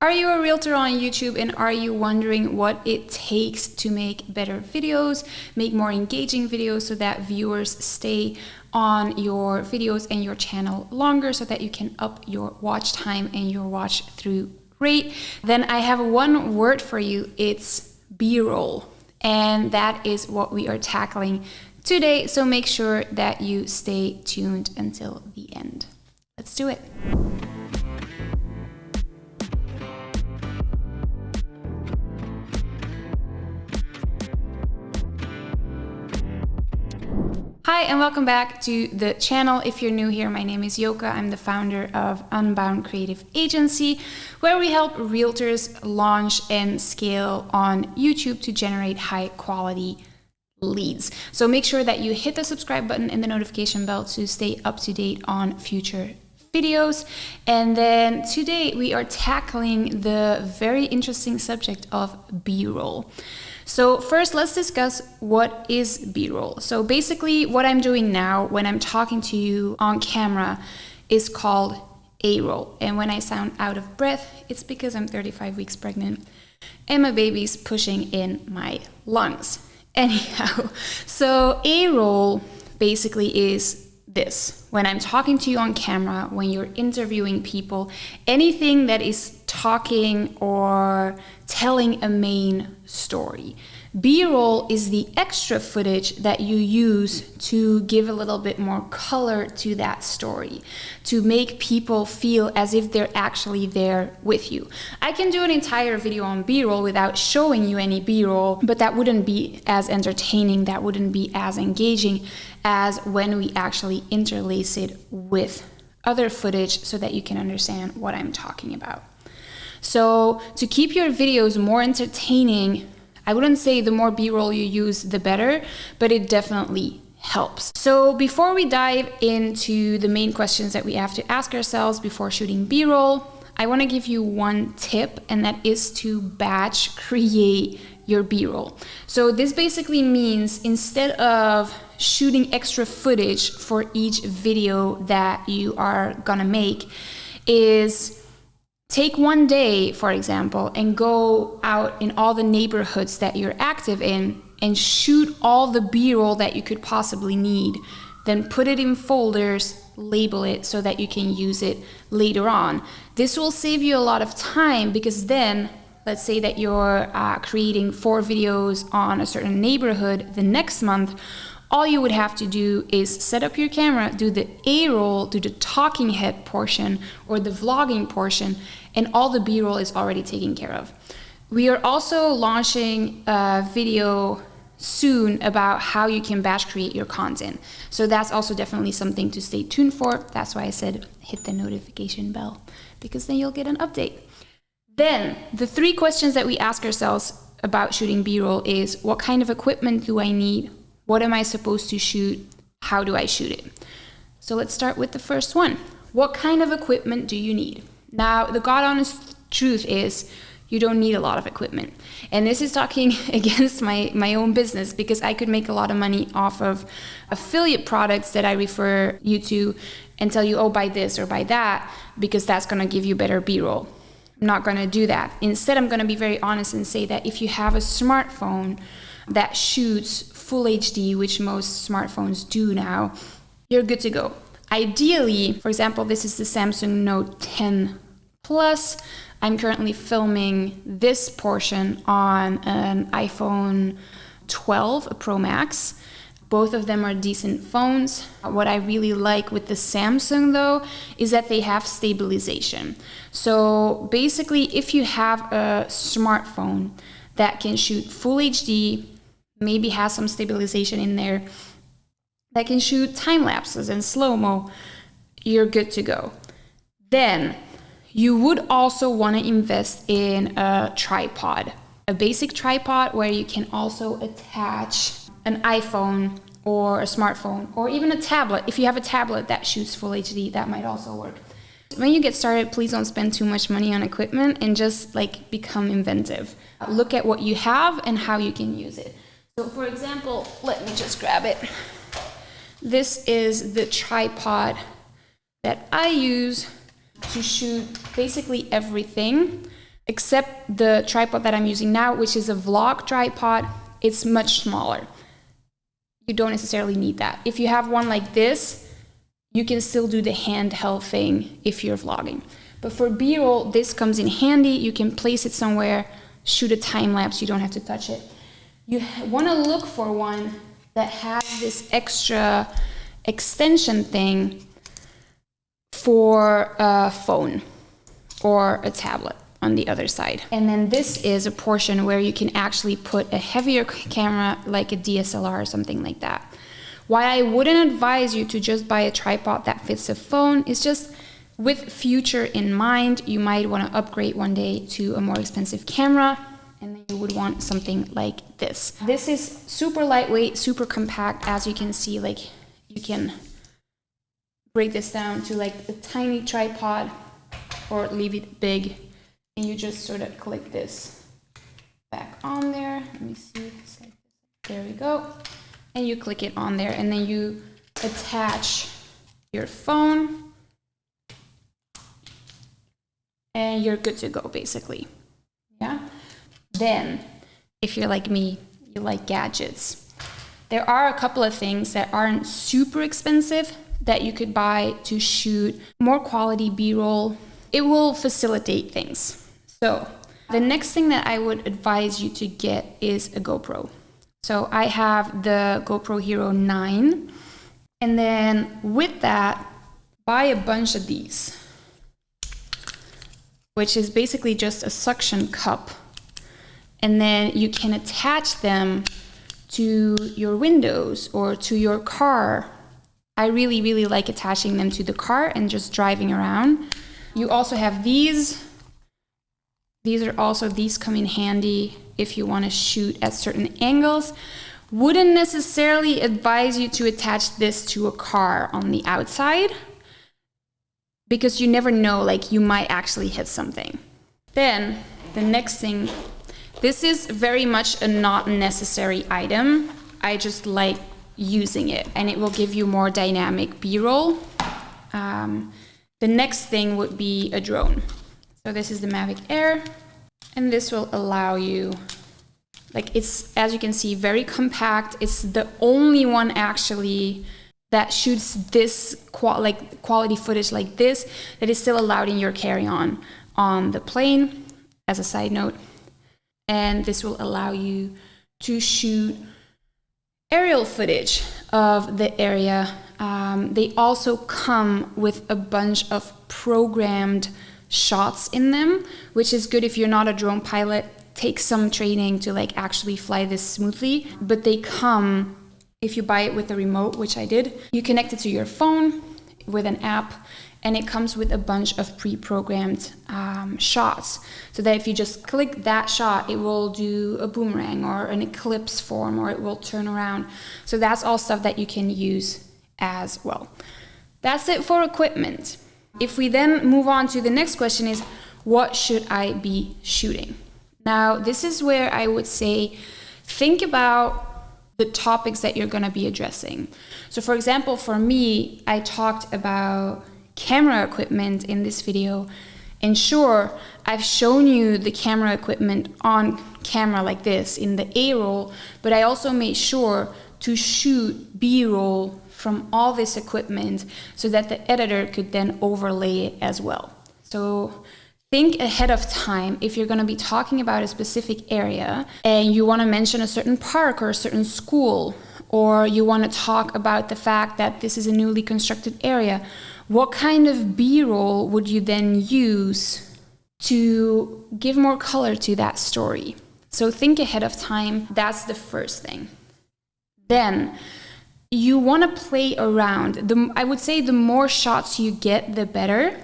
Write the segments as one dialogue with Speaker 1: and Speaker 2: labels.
Speaker 1: Are you a realtor on YouTube and are you wondering what it takes to make better videos, make more engaging videos so that viewers stay on your videos and your channel longer so that you can up your watch time and your watch through rate? Then I have one word for you. It's B-roll. And that is what we are tackling today. So make sure that you stay tuned until the end. Let's do it. Hi and welcome back to the channel. If you're new here, my name is Yoka. I'm the founder of Unbound Creative Agency, where we help realtors launch and scale on YouTube to generate high quality leads. So make sure that you hit the subscribe button and the notification bell to stay up to date on future videos. And then today we are tackling the very interesting subject of B-roll. So first, let's discuss what is B-roll. So basically what I'm doing now when I'm talking to you on camera is called A-roll. And when I sound out of breath, it's because I'm 35 weeks pregnant and my baby's pushing in my lungs. Anyhow, so A-roll basically is this. When I'm talking to you on camera, when you're interviewing people, anything that is talking or telling a main story. B-roll is the extra footage that you use to give a little bit more color to that story, to make people feel as if they're actually there with you. I can do an entire video on B-roll without showing you any B-roll, but that wouldn't be as entertaining, that wouldn't be as engaging as when we actually interlace it with other footage so that you can understand what I'm talking about. So to keep your videos more entertaining, I wouldn't say the more B-roll you use, the better, but it definitely helps. So before we dive into the main questions that we have to ask ourselves before shooting B-roll, I want to give you one tip, and that is to batch create your B-roll. So this basically means instead of shooting extra footage for each video that you are gonna make, is take one day, for example, and go out in all the neighborhoods that you're active in and shoot all the B-roll that you could possibly need. Then put it in folders, label it so that you can use it later on. This will save you a lot of time because then, let's say that you're creating 4 videos on a certain neighborhood the next month. All you would have to do is set up your camera, do the A-roll, do the talking head portion or the vlogging portion, and all the B-roll is already taken care of. We are also launching a video soon about how you can batch create your content. So that's also definitely something to stay tuned for. That's why I said hit the notification bell, because then you'll get an update. Then the 3 questions that we ask ourselves about shooting B-roll is, what kind of equipment do I need? What am I supposed to shoot? How do I shoot it? So let's start with the first one. What kind of equipment do you need? Now, the God honest truth is you don't need a lot of equipment. And this is talking against my own business, because I could make a lot of money off of affiliate products that I refer you to and tell you, oh, buy this or buy that, because that's gonna give you better B-roll. I'm not gonna do that. Instead, I'm gonna be very honest and say that if you have a smartphone that shoots full HD, which most smartphones do now, you're good to go. Ideally, for example, this is the Samsung Note 10 Plus. I'm currently filming this portion on an iPhone 12 Pro Max. Both of them are decent phones. What I really like with the Samsung though is that they have stabilization. So basically, if you have a smartphone that can shoot full HD, maybe has some stabilization in there, that can shoot time lapses and slow-mo, you're good to go. Then you would also want to invest in a tripod, a basic tripod where you can also attach an iPhone or a smartphone or even a tablet. If you have a tablet that shoots full HD, that might also work. When you get started, please don't spend too much money on equipment and just become inventive. Look at what you have and how you can use it. So for example, let me just grab it. This is the tripod that I use to shoot basically everything. except the tripod that I'm using now, which is a vlog tripod, it's much smaller. You don't necessarily need that. If you have one like this, you can still do the handheld thing if you're vlogging. But for B-roll, this comes in handy. You can place it somewhere, shoot a time lapse, you don't have to touch it. You want to look for one that has this extra extension thing for a phone or a tablet on the other side. And then this is a portion where you can actually put a heavier camera like a DSLR or something like that. Why I wouldn't advise you to just buy a tripod that fits a phone is just with future in mind. You might want to upgrade one day to a more expensive camera, and then you would want something like this. This is super lightweight, super compact. As you can see, like you can break this down to like a tiny tripod or leave it big, and you just sort of click this back on there. Let me see. There we go. And you click it on there, and then you attach your phone, and you're good to go, basically. Yeah. Then, if you're like me, you like gadgets. There are a couple of things that aren't super expensive that you could buy to shoot more quality B-roll. It will facilitate things. So the next thing that I would advise you to get is a GoPro. So I have the GoPro Hero 9, and then with that, buy a bunch of these, which is basically just a suction cup. And then you can attach them to your windows or to your car. I really, really like attaching them to the car and just driving around. You also have these. These come in handy if you want to shoot at certain angles. Wouldn't necessarily advise you to attach this to a car on the outside, because you never know, like you might actually hit something. Then the next thing, this is very much a not necessary item. I just like using it, and it will give you more dynamic B-roll. The next thing would be a drone. So this is the Mavic Air, and this will allow you, like it's, as you can see, very compact. It's the only one actually that shoots this quality footage like this that is still allowed in your carry-on on the plane, as a side note. And this will allow you to shoot aerial footage of the area. They also come with a bunch of programmed shots in them, which is good if you're not a drone pilot. Take some training to like actually fly this smoothly, but they come, if you buy it with a remote, which I did, you connect it to your phone with an app, and it comes with a bunch of pre-programmed shots, so that if you just click that shot, it will do a boomerang or an eclipse form, or it will turn around. So that's all stuff that you can use as well. That's it for equipment. If we then move on to the next question is, what should I be shooting? Now, this is where I would say, think about the topics that you're going to be addressing. So for example, for me, I talked about camera equipment in this video, and sure, I've shown you the camera equipment on camera like this in the A-roll, but I also made sure to shoot B-roll from all this equipment so that the editor could then overlay it as well. So think ahead of time. If you're going to be talking about a specific area and you want to mention a certain park or a certain school, or you want to talk about the fact that this is a newly constructed area, what kind of B-roll would you then use to give more color to that story? So think ahead of time. That's the first thing. Then you want to play around. I would say the more shots you get, the better.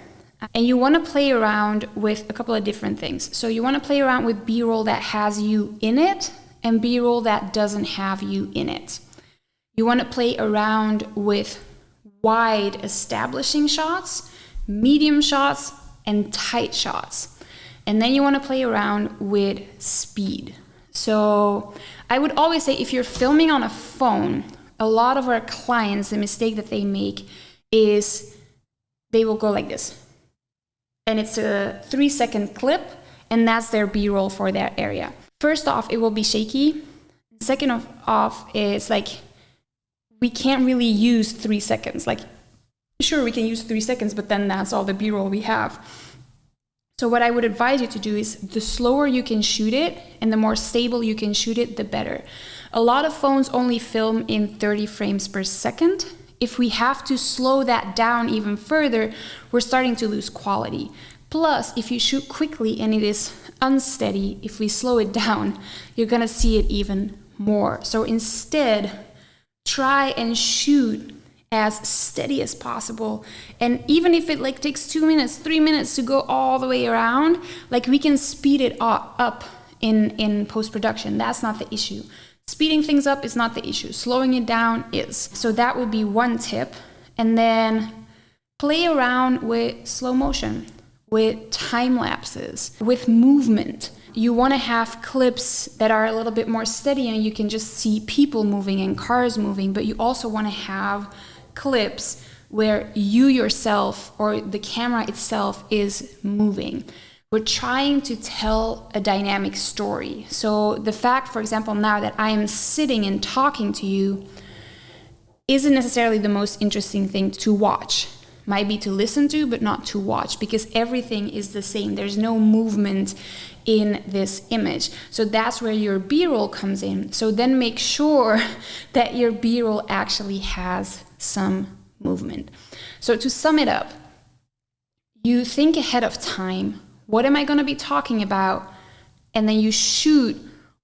Speaker 1: And you want to play around with a couple of different things. So you want to play around with B-roll that has you in it and B-roll that doesn't have you in it. You want to play around with wide establishing shots, medium shots, and tight shots. And then you want to play around with speed. So I would always say, if you're filming on a phone, a lot of our clients, the mistake that they make is they will go like this. And it's a 3-second clip, and that's their B-roll for that area. First off, it will be shaky. Second off, it's like we can't really use 3 seconds. Like, sure, we can use 3 seconds, but then that's all the B-roll we have. So what I would advise you to do is the slower you can shoot it and the more stable you can shoot it, the better. A lot of phones only film in 30 frames per second. If we have to slow that down even further, we're starting to lose quality. Plus, if you shoot quickly and it is unsteady, if we slow it down, you're gonna see it even more. So instead, try and shoot as steady as possible. And even if it like takes 2 minutes, 3 minutes to go all the way around, like we can speed it up in post-production. That's not the issue. Speeding things up is not the issue. Slowing it down is. So that would be one tip. And then play around with slow motion, with time lapses, with movement. You want to have clips that are a little bit more steady and you can just see people moving and cars moving, but you also want to have clips where you yourself or the camera itself is moving. We're trying to tell a dynamic story. So the fact, for example, now that I am sitting and talking to you isn't necessarily the most interesting thing to watch. Might be to listen to, but not to watch, because everything is the same. There's no movement in this image. So that's where your B-roll comes in. So then make sure that your B-roll actually has some movement. So to sum it up, you think ahead of time, what am I going to be talking about? And then you shoot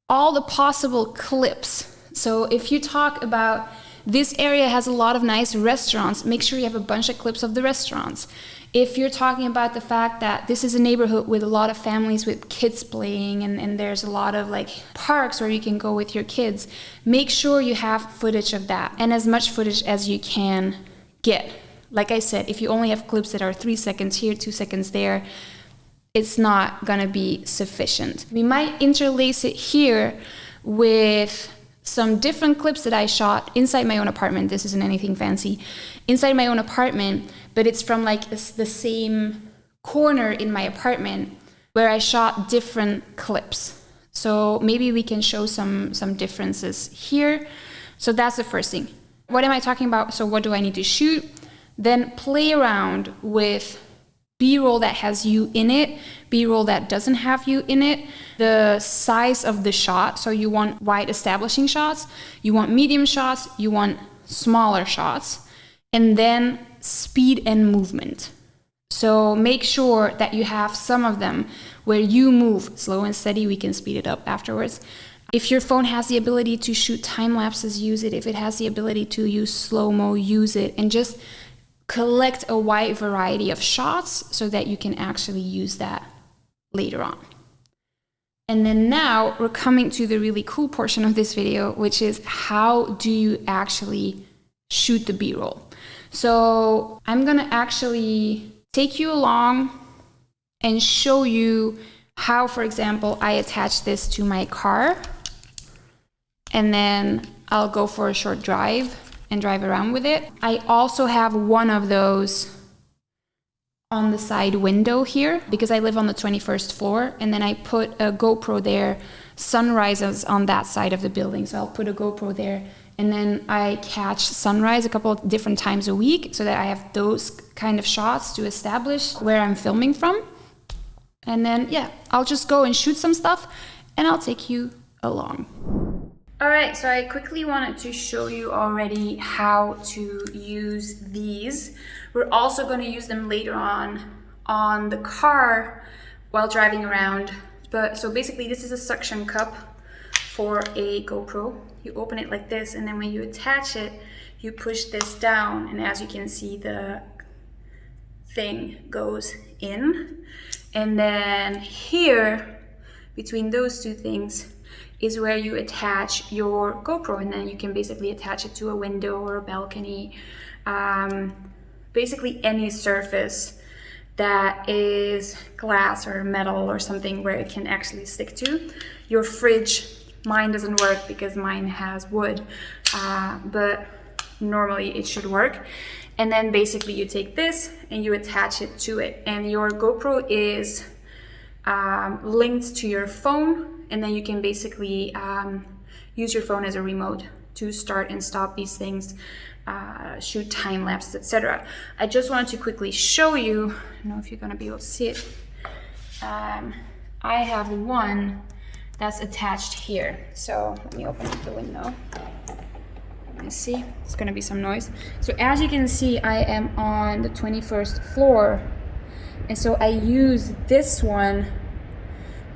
Speaker 1: all the possible clips. So if you talk about this area has a lot of nice restaurants, make sure you have a bunch of clips of the restaurants. If you're talking about the fact that this is a neighborhood with a lot of families with kids playing and there's a lot of like parks where you can go with your kids, make sure you have footage of that and as much footage as you can get. Like I said, if you only have clips that are 3 seconds here, 2 seconds there, it's not gonna be sufficient. We might interlace it here with some different clips that I shot inside my own apartment. This isn't anything fancy. Inside my own apartment, but it's from like the same corner in my apartment where I shot different clips. So maybe we can show some differences here. So that's the first thing. What am I talking about? So what do I need to shoot? Then play around with B-roll that has you in it, B-roll that doesn't have you in it, the size of the shot. So you want wide establishing shots, you want medium shots, you want smaller shots, and then speed and movement. So make sure that you have some of them where you move slow and steady. We can speed it up afterwards. If your phone has the ability to shoot time lapses, use it. If it has the ability to use slow-mo, use it. And just collect a wide variety of shots so that you can actually use that later on. And then now we're coming to the really cool portion of this video, which is how do you actually shoot the B-roll? So I'm gonna actually take you along and show you how, for example, I attach this to my car, and then I'll go for a short drive and drive around with it. I also have one of those on the side window here because I live on the 21st floor, and then I put a GoPro there. Sunrises on that side of the building, so I'll put a GoPro there, and then I catch sunrise a couple of different times a week so that I have those kind of shots to establish where I'm filming from. And then yeah, I'll just go and shoot some stuff and I'll take you along. All right, so I quickly wanted to show you already how to use these. We're also going to use them later on the car while driving around. But so basically this is a suction cup for a GoPro. You open it like this, and then when you attach it, you push this down, and as you can see, the thing goes in. And then here, between those two things, is where you attach your GoPro, and then you can basically attach it to a window or a balcony, basically any surface that is glass or metal or something where it can actually stick to. Your fridge, mine doesn't work because mine has wood, but normally it should work. And then basically you take this and you attach it to it, and your GoPro is linked to your phone, and then you can basically use your phone as a remote to start and stop these things, shoot time lapses, etc. I just wanted to quickly show you, I don't know if you're gonna be able to see it. I have one that's attached here. So let me open up the window. You see, it's gonna be some noise. So as you can see, I am on the 21st floor. And so I use this one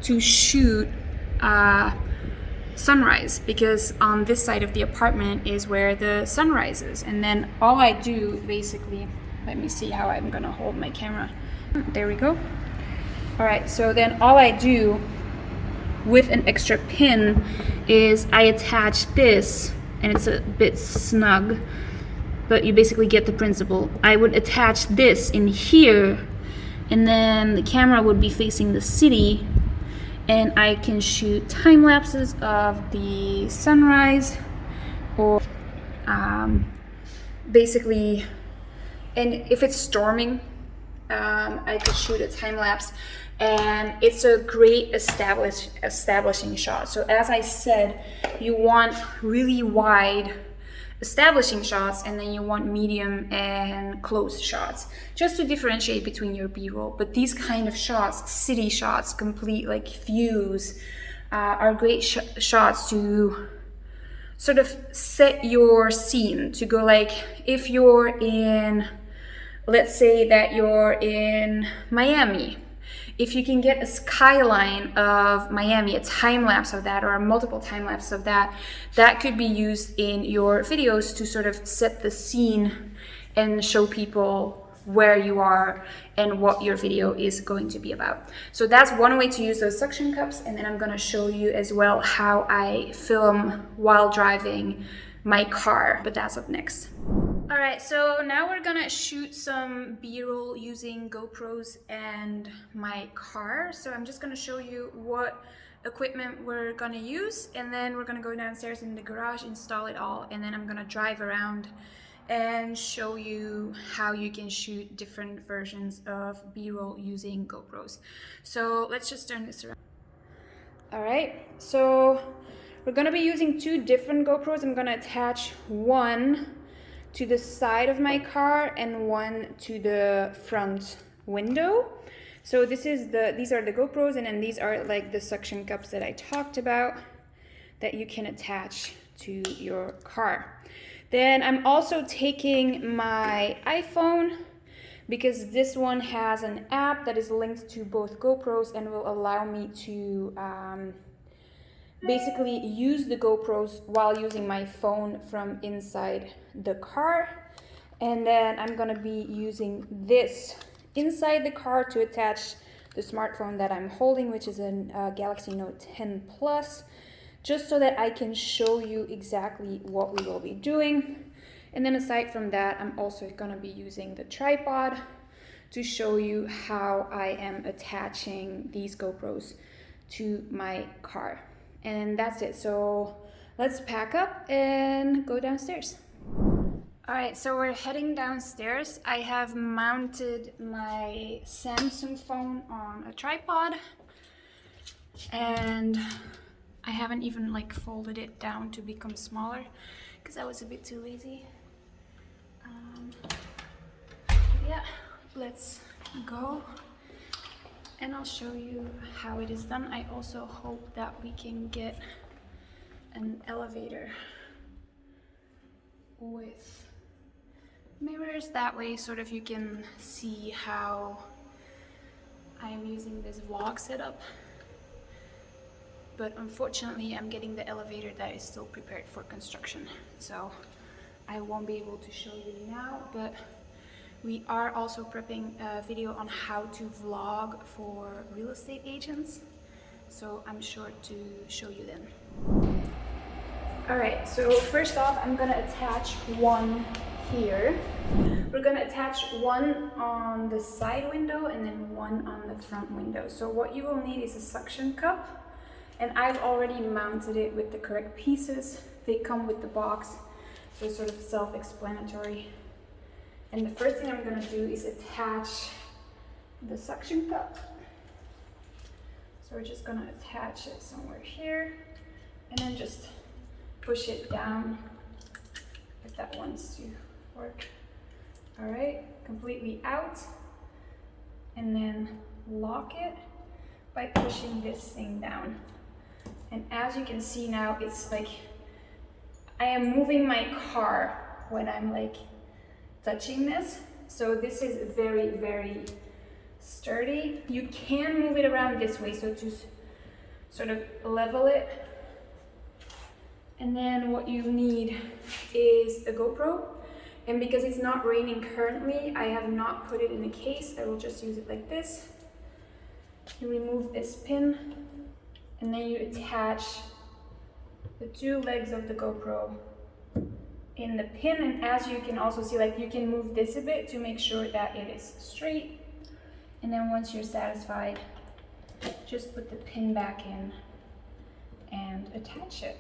Speaker 1: to shoot sunrise, because on this side of the apartment is where the sun rises. And then all I do basically, let me see how I'm gonna hold my camera. There we go. All right, so then all I do with an extra pin is I attach this, and it's a bit snug, but you basically get the principle. I would attach this in here, and then the camera would be facing the city, and I can shoot time lapses of the sunrise, or basically, and if it's storming, I could shoot a time lapse, and it's a great establishing shot. So as I said, you want really wide establishing shots, and then you want medium and close shots, just to differentiate between your B-roll. But these kind of shots, city shots, complete like views, are great shots to sort of set your scene, to go like, if you're in, let's say that you're in Miami, if you can get a skyline of Miami, a time lapse of that, or a multiple time lapse of that, that could be used in your videos to sort of set the scene and show people where you are and what your video is going to be about. So that's one way to use those suction cups, and then I'm going to show you as well how I film while driving my car, but that's up next. All right, so now we're gonna shoot some B-roll using GoPros and my car. So I'm just gonna show you what equipment we're gonna use, and then we're gonna go downstairs in the garage, install it all, and then I'm gonna drive around and show you how you can shoot different versions of B-roll using GoPros. So let's just turn this around. All right, so we're gonna be using two different GoPros. I'm gonna attach one to the side of my car and one to the front window. So these are the GoPros, and then these are like the suction cups that I talked about that you can attach to your car. Then I'm also taking my iPhone, because this one has an app that is linked to both GoPros and will allow me to basically use the GoPros while using my phone from inside the car. And then I'm gonna be using this inside the car to attach the smartphone that I'm holding, which is a Galaxy Note 10 Plus, just so that I can show you exactly what we will be doing. And then aside from that, I'm also gonna be using the tripod to show you how I am attaching these GoPros to my car. And that's it. So let's pack up and go downstairs. All right, so we're heading downstairs. I have mounted my Samsung phone on a tripod, and I haven't even like folded it down to become smaller because I was a bit too lazy. Yeah, let's go. And I'll show you how it is done. I also hope that we can get an elevator with mirrors. That way sort of you can see how I'm using this vlog setup. But unfortunately, I'm getting the elevator that is still prepared for construction. So I won't be able to show you now, but we are also prepping a video on how to vlog for real estate agents, so I'm sure to show you then. All right, so first off, I'm gonna attach one here. We're gonna attach one on the side window and then one on the front window. So what you will need is a suction cup, and I've already mounted it with the correct pieces. They come with the box, so it's sort of self-explanatory. And the first thing I'm gonna do is attach the suction cup. So we're just gonna attach it somewhere here and then just push it down if that wants to work. All right, completely out, and then lock it by pushing this thing down. And as you can see now, it's like I am moving my car when I'm like touching this. So this is very, very sturdy. You can move it around this way, so to sort of level it. And then what you need is a GoPro. And because it's not raining currently, I have not put it in a case. I will just use it like this. You remove this pin, and then you attach the two legs of the GoPro in the pin. And as you can also see, like, you can move this a bit to make sure that it is straight. And then once you're satisfied, just put the pin back in and attach it.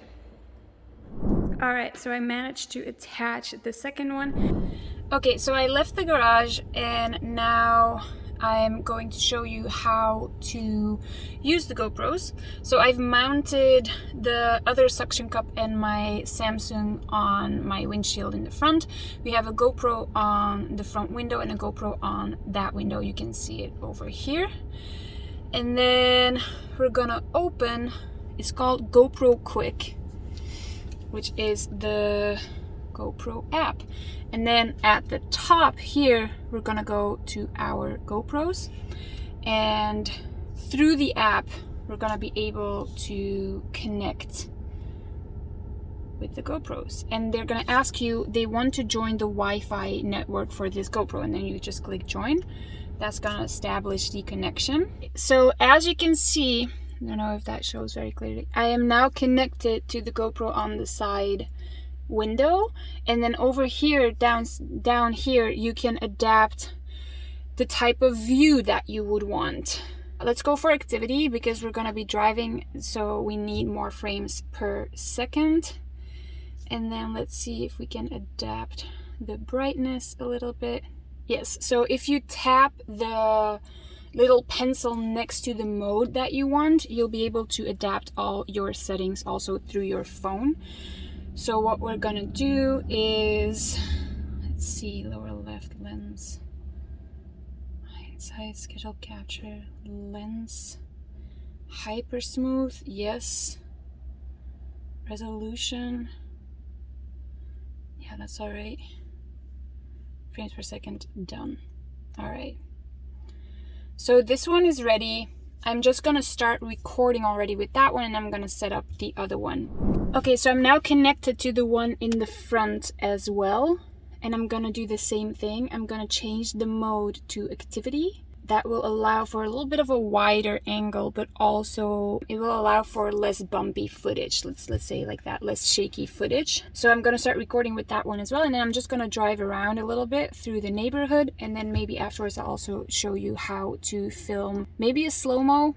Speaker 1: All right, so I managed to attach the second one. Okay, so I left the garage and now I'm going to show you how to use the GoPros. So I've mounted the other suction cup and my Samsung on my windshield in the front. We have a GoPro on the front window and a GoPro on that window. You can see it over here. And then we're gonna open, it's called GoPro Quick, which is the GoPro app. And then at the top here, we're gonna go to our GoPros, and through the app, we're gonna be able to connect with the GoPros. And they're gonna ask you, they want to join the Wi-Fi network for this GoPro, and then you just click join. That's gonna establish the connection. So as you can see, I don't know if that shows very clearly, I am now connected to the GoPro on the side window, and then over here, down here, you can adapt the type of view that you would want. Let's go for activity because we're gonna be driving, so we need more frames per second. And then let's see if we can adapt the brightness a little bit. Yes, so if you tap the little pencil next to the mode that you want, you'll be able to adapt all your settings also through your phone. So what we're gonna do is, let's see, lower left lens, hindsight, schedule capture, lens, hyper smooth, yes, resolution, yeah, that's all right, frames per second, done. All right, so this one is ready. I'm just gonna start recording already with that one, and I'm gonna set up the other one. Okay, so I'm now connected to the one in the front as well, and I'm gonna do the same thing. I'm gonna change the mode to activity. That will allow for a little bit of a wider angle, but also it will allow for less bumpy footage. Let's say like that, less shaky footage. So I'm gonna start recording with that one as well, and then I'm just gonna drive around a little bit through the neighborhood, and then maybe afterwards I'll also show you how to film maybe a slow-mo.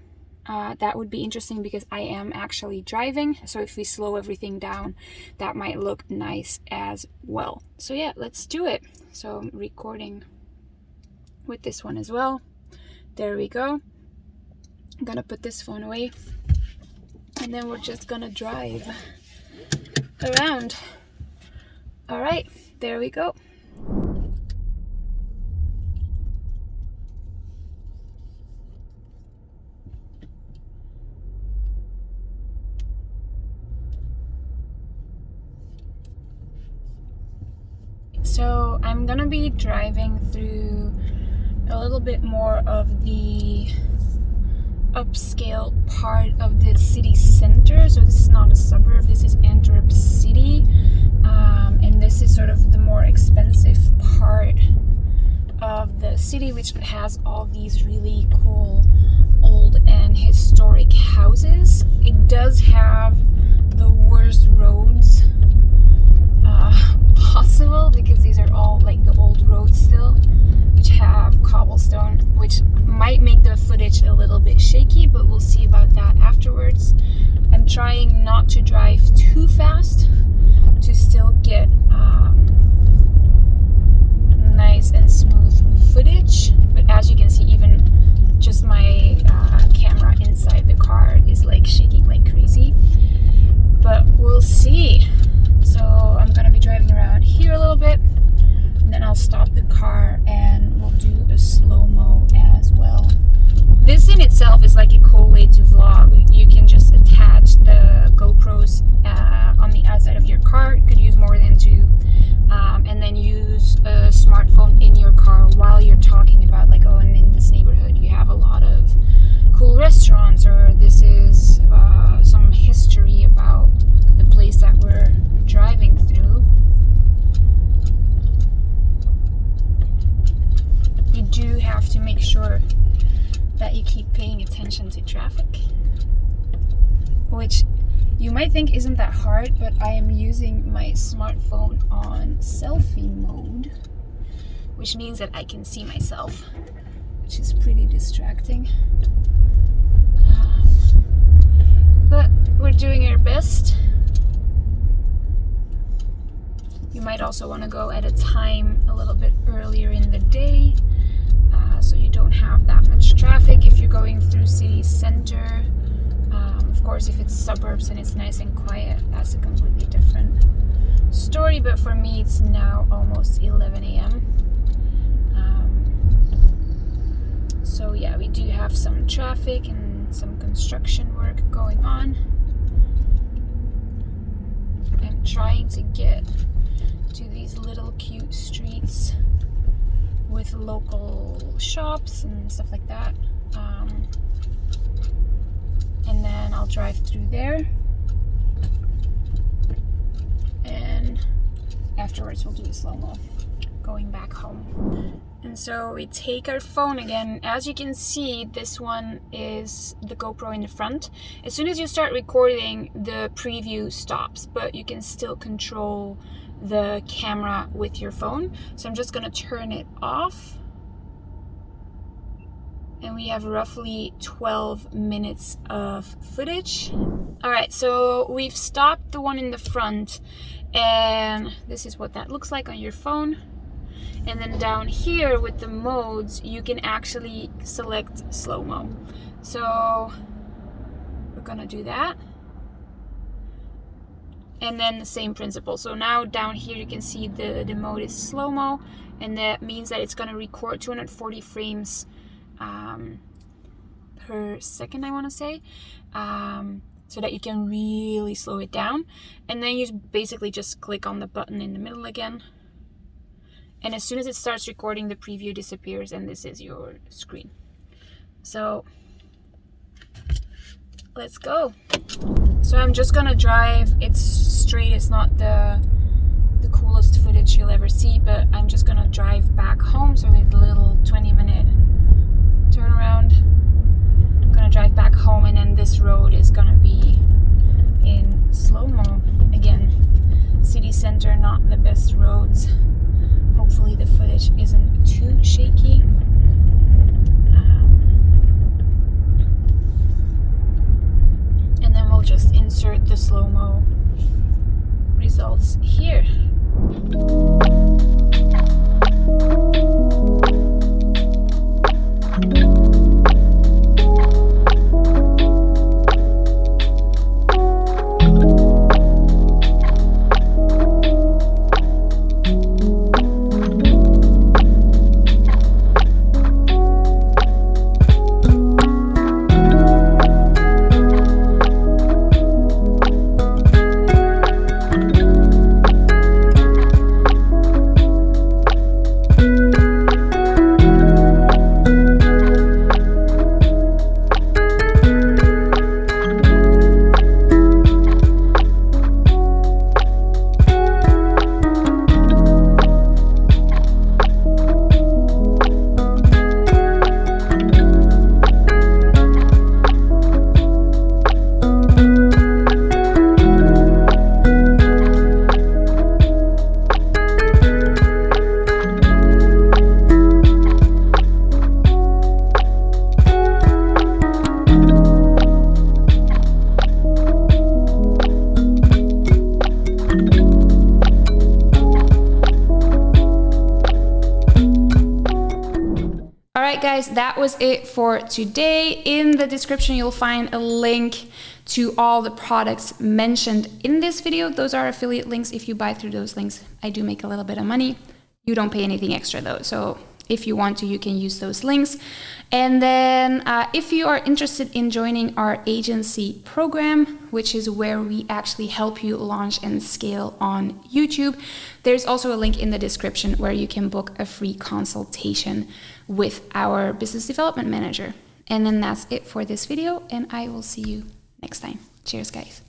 Speaker 1: That would be interesting because I am actually driving, so if we slow everything down, that might look nice as well. So yeah, let's do it. So I'm recording with this one as well. There we go. I'm gonna put this phone away, and then we're just gonna drive around. All right, there we go. So I'm gonna be driving through a little bit more of the upscale part of the city center. So this is not a suburb, this is Antwerp city, and this is sort of the more expensive part of the city, which has all these really cool old and historic houses. It does have the worst roads possible, because these are all like the old roads still, which have cobblestone, which might make the footage a little bit shaky, but we'll see about that afterwards. I'm trying not to drive too fast to still get nice and smooth footage, but as you can see, even just my camera inside the car which you might think isn't that hard, but I am using my smartphone on selfie mode, which means that I can see myself, which is pretty distracting. But we're doing our best. You might also want to go at a time a little bit earlier in the day, so you don't have that much traffic if you're going through city center. Of course, if it's suburbs and it's nice and quiet, that's a completely different story. But for me, it's now almost 11 a.m. So yeah, we do have some traffic and some construction work going on. I'm trying to get to these little cute streets with local shops and stuff like that. And then I'll drive through there, and afterwards we'll do a slow-mo going back home. And so we take our phone again. As you can see, this one is the GoPro in the front. As soon as you start recording, the preview stops, but you can still control the camera with your phone. So I'm just gonna turn it off. And we have roughly 12 minutes of footage. All right, so we've stopped the one in the front, and this is what that looks like on your phone. And then down here with the modes, you can actually select slow-mo. So we're gonna do that. And then the same principle. So now down here you can see the mode is slow-mo, and that means that it's gonna record 240 frames per second, I want to say, so that you can really slow it down. And then you basically just click on the button in the middle again, and as soon as it starts recording, the preview disappears and this is your screen. So let's go. So I'm just gonna drive. It's straight, it's not the coolest footage you'll ever see, but I'm just gonna drive back home. So with a little 20-minute turnaround, I'm gonna drive back home, and then this road is gonna be in slow-mo again. City center, not the best roads. Hopefully the footage isn't too shaky. And then we'll just insert the slow-mo results here. Alright guys, that was it for today. In the description you'll find a link to all the products mentioned in this video. Those are affiliate links. If you buy through those links, I do make a little bit of money. You don't pay anything extra though, so if you want to, you can use those links. And then if you are interested in joining our agency program, which is where we actually help you launch and scale on YouTube, there's also a link in the description where you can book a free consultation with our business development manager. And then that's it for this video, and I will see you next time. Cheers, guys.